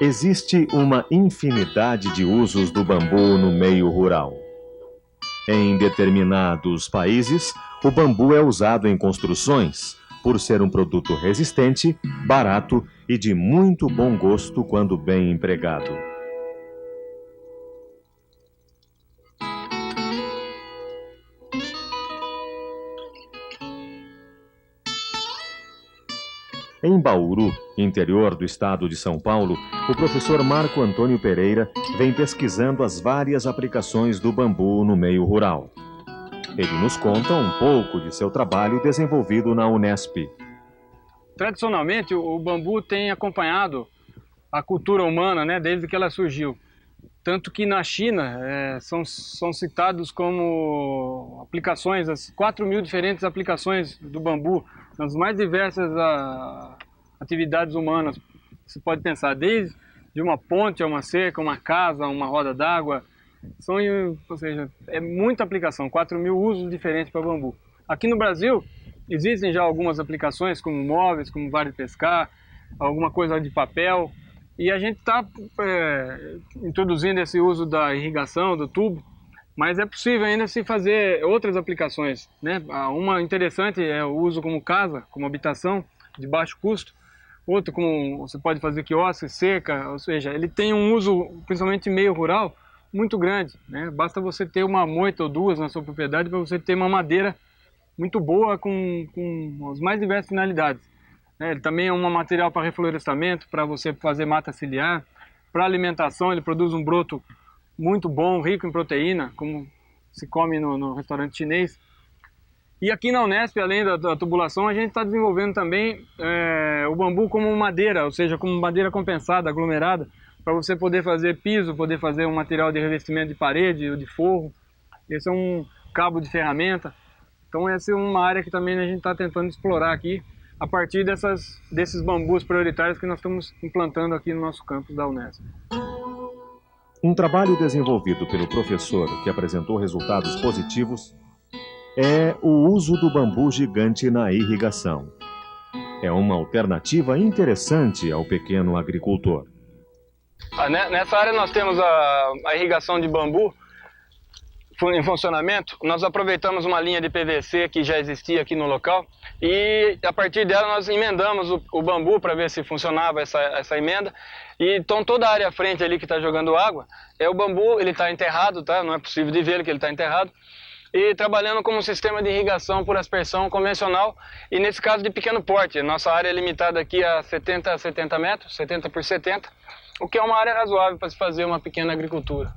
Existe uma infinidade de usos do bambu no meio rural. Em determinados países, o bambu é usado em construções, por ser um produto resistente, barato e de muito bom gosto quando bem empregado. Em Bauru, interior do estado de São Paulo, o professor Marco Antônio Pereira vem pesquisando as várias aplicações do bambu no meio rural. Ele nos conta um pouco de seu trabalho desenvolvido na Unesp. Tradicionalmente, o bambu tem acompanhado a cultura humana, né, desde que ela surgiu. Tanto que na China são citados como aplicações, as 4.000 diferentes aplicações do bambu, nas mais diversas atividades humanas. Você pode pensar desde de uma ponte a uma cerca, uma casa, uma roda d'água. Ou seja, é muita aplicação, 4.000 usos diferentes para bambu. Aqui no Brasil existem já algumas aplicações como móveis, como vara de pescar, alguma coisa de papel. E a gente está introduzindo esse uso da irrigação, do tubo, mas é possível ainda se fazer outras aplicações, né? Uma interessante é o uso como casa, como habitação, de baixo custo. Outro, como você pode fazer quiosque, cerca, ou seja, ele tem um uso, principalmente meio rural, muito grande, né? Basta você ter uma moita ou duas na sua propriedade para você ter uma madeira muito boa com as mais diversas finalidades. Ele também é um material para reflorestamento, para você fazer mata ciliar. Para alimentação, ele produz um broto muito bom, rico em proteína, como se come no restaurante chinês. E aqui na Unesp, além da tubulação, a gente está desenvolvendo também o bambu como madeira, ou seja, como madeira compensada, aglomerada, para você poder fazer piso, poder fazer um material de revestimento de parede ou de forro. Esse é um cabo de ferramenta. Então essa é uma área que também a gente está tentando explorar aqui, a partir desses bambus prioritários que nós estamos implantando aqui no nosso campus da Unesp. Um trabalho desenvolvido pelo professor que apresentou resultados positivos é o uso do bambu gigante na irrigação. É uma alternativa interessante ao pequeno agricultor. Nessa área nós temos a irrigação de bambu em funcionamento. Nós aproveitamos uma linha de PVC que já existia aqui no local e a partir dela nós emendamos o bambu para ver se funcionava essa emenda. E então toda a área à frente ali que está jogando água, o bambu, ele está enterrado, tá? Não é possível de ver que ele está enterrado. E trabalhando como um sistema de irrigação por aspersão convencional e nesse caso de pequeno porte. Nossa área é limitada aqui a 70 metros, 70 por 70, o que é uma área razoável para se fazer uma pequena agricultura.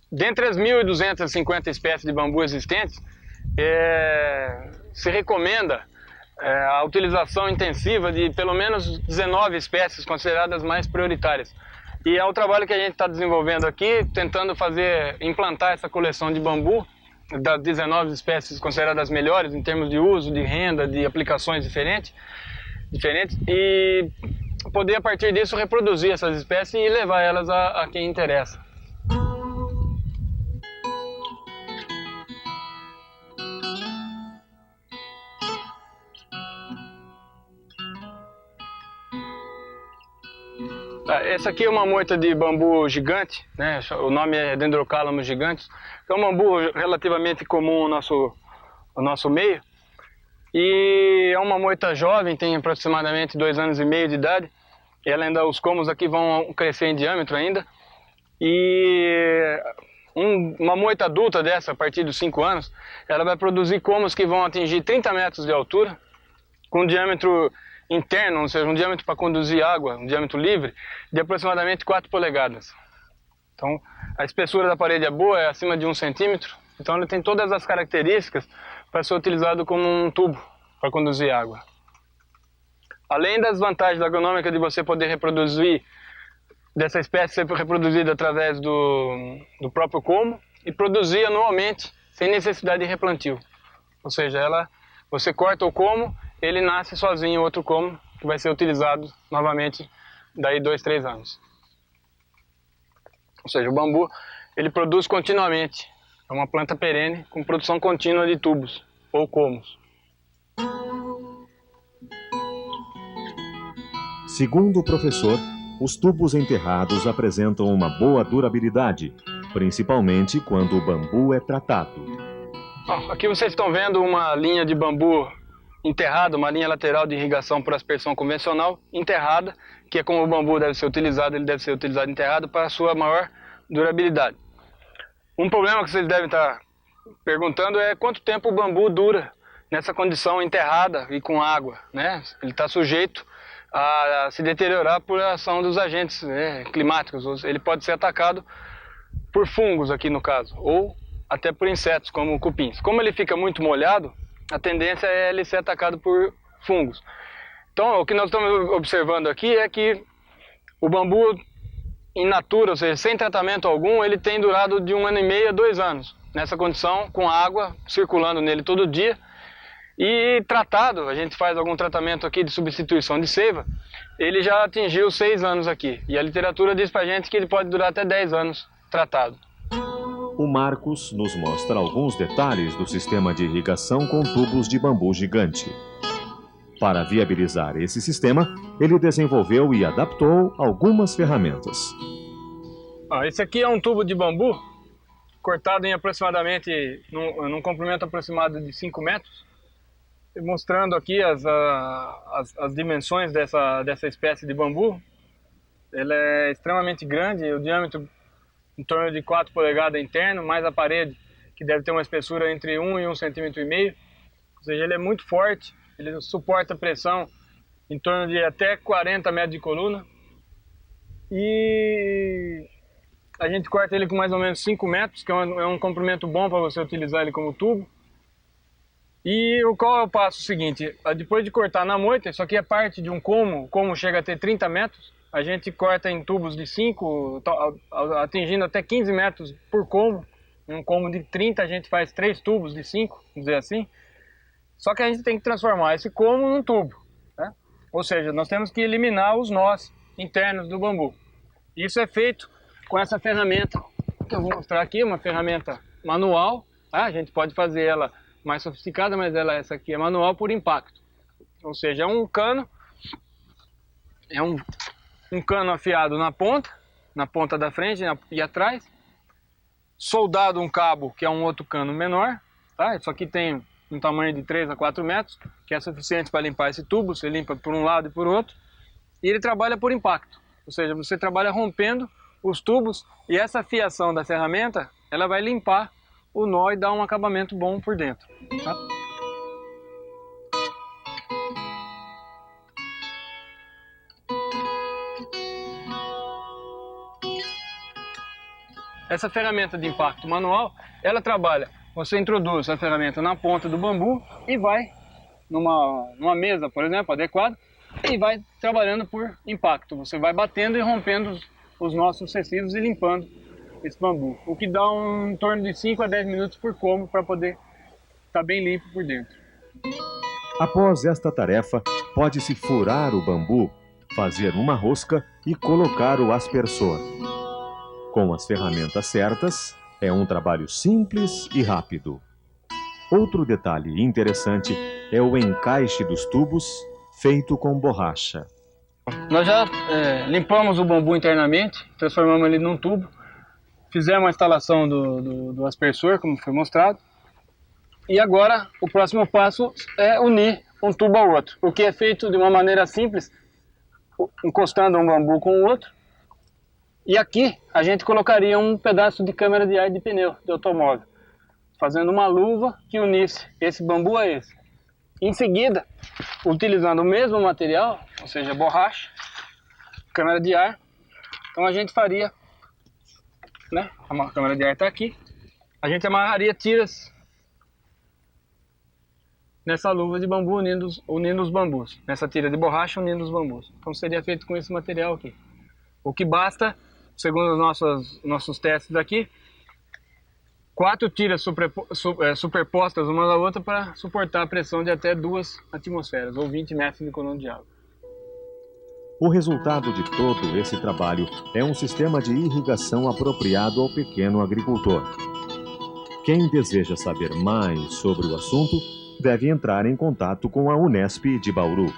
Dentre as 1.250 espécies de bambu existentes, se recomenda a utilização intensiva de pelo menos 19 espécies consideradas mais prioritárias. E é o trabalho que a gente está desenvolvendo aqui, tentando implantar essa coleção de bambu, das 19 espécies consideradas melhores em termos de uso, de renda, de aplicações diferentes, e poder a partir disso reproduzir essas espécies e levar elas a quem interessa. Essa aqui é uma moita de bambu gigante, né? O nome é Dendrocalamus gigantes. É um bambu relativamente comum no nosso meio. E é uma moita jovem, tem aproximadamente 2 anos e meio de idade. Os comos aqui vão crescer em diâmetro ainda. E uma moita adulta dessa, a partir dos 5 anos, ela vai produzir comos que vão atingir 30 metros de altura, com diâmetro interno, ou seja, um diâmetro para conduzir água, um diâmetro livre, de aproximadamente 4 polegadas. Então, a espessura da parede é boa, é acima de 1 centímetro, então ele tem todas as características para ser utilizado como um tubo para conduzir água. Além das vantagens agronômicas de você poder reproduzir dessa espécie ser reproduzida através do próprio como e produzir anualmente sem necessidade de replantio. Ou seja, você corta o como, ele nasce sozinho outro como que vai ser utilizado novamente daí 2, 3 anos. Ou seja, o bambu ele produz continuamente, é uma planta perene com produção contínua de tubos ou comos. Segundo o professor, os tubos enterrados apresentam uma boa durabilidade, principalmente quando o bambu é tratado. Aqui vocês estão vendo uma linha de bambu enterrada, uma linha lateral de irrigação por aspersão convencional enterrada, que é como o bambu deve ser utilizado, ele deve ser utilizado enterrado para a sua maior durabilidade. Um problema que vocês devem estar perguntando é quanto tempo o bambu dura nessa condição enterrada e com água, né? Ele está sujeito a se deteriorar por ação dos agentes climáticos. Ele pode ser atacado por fungos aqui no caso, ou até por insetos como cupins. Como ele fica muito molhado, a tendência é ele ser atacado por fungos. Então o que nós estamos observando aqui é que o bambu in natura, ou seja, sem tratamento algum, ele tem durado de 1 ano e meio a 2 anos, nessa condição, com água circulando nele todo dia. E tratado, a gente faz algum tratamento aqui de substituição de seiva, ele já atingiu 6 anos aqui. E a literatura diz pra gente que ele pode durar até 10 anos tratado. O Marcos nos mostra alguns detalhes do sistema de irrigação com tubos de bambu gigante. Para viabilizar esse sistema, ele desenvolveu e adaptou algumas ferramentas. Esse aqui é um tubo de bambu, cortado em aproximadamente, num comprimento aproximado de 5 metros, mostrando aqui as dimensões dessa espécie de bambu. Ela é extremamente grande, o diâmetro em torno de 4 polegadas interno, mais a parede, que deve ter uma espessura entre 1 e 1,5 cm. Ou seja, ele é muito forte, ele suporta pressão em torno de até 40 metros de coluna. E a gente corta ele com mais ou menos 5 metros, que é um comprimento bom para você utilizar ele como tubo. E qual é o passo seguinte? Depois de cortar na moita, isso aqui é parte de um como, o como chega a ter 30 metros, a gente corta em tubos de 5, atingindo até 15 metros por como. Um como de 30 a gente faz 3 tubos de 5, vamos dizer assim. Só que a gente tem que transformar esse como num tubo, né? Ou seja, nós temos que eliminar os nós internos do bambu. Isso é feito com essa ferramenta que eu vou mostrar aqui, uma ferramenta manual. A gente pode fazer ela mais sofisticada, mas essa aqui é manual por impacto. Ou seja, é um cano, um cano afiado na ponta da frente e atrás, soldado um cabo que é um outro cano menor, tá? Isso aqui tem um tamanho de 3 a 4 metros, que é suficiente para limpar esse tubo. Você limpa por um lado e por outro, e ele trabalha por impacto, ou seja, você trabalha rompendo os tubos, e essa fiação da ferramenta, ela vai limpar o nó e dar um acabamento bom por dentro, tá? Essa ferramenta de impacto manual, ela trabalha, você introduz a ferramenta na ponta do bambu e vai numa mesa, por exemplo, adequada, e vai trabalhando por impacto. Você vai batendo e rompendo os nós sucessivos e limpando esse bambu, o que dá em torno de 5 a 10 minutos por como para poder estar bem limpo por dentro. Após esta tarefa, pode-se furar o bambu, fazer uma rosca e colocar o aspersor. Com as ferramentas certas, é um trabalho simples e rápido. Outro detalhe interessante é o encaixe dos tubos feito com borracha. Nós já limpamos o bambu internamente, transformamos ele num tubo, fizemos a instalação do aspersor, como foi mostrado, e agora o próximo passo é unir um tubo ao outro, o que é feito de uma maneira simples, encostando um bambu com o outro. E aqui a gente colocaria um pedaço de câmara de ar de pneu de automóvel, fazendo uma luva que unisse esse bambu a esse. Em seguida, utilizando o mesmo material, ou seja, borracha, câmara de ar, então a gente faria, né? A câmara de ar está aqui, a gente amarraria tiras nessa luva de bambu unindo os bambus, nessa tira de borracha unindo os bambus. Então seria feito com esse material aqui. O que basta, segundo os nossos testes aqui, 4 tiras superpostas uma na outra para suportar a pressão de até 2 atmosferas, ou 20 metros de coluna de água. O resultado de todo esse trabalho é um sistema de irrigação apropriado ao pequeno agricultor. Quem deseja saber mais sobre o assunto deve entrar em contato com a Unesp de Bauru.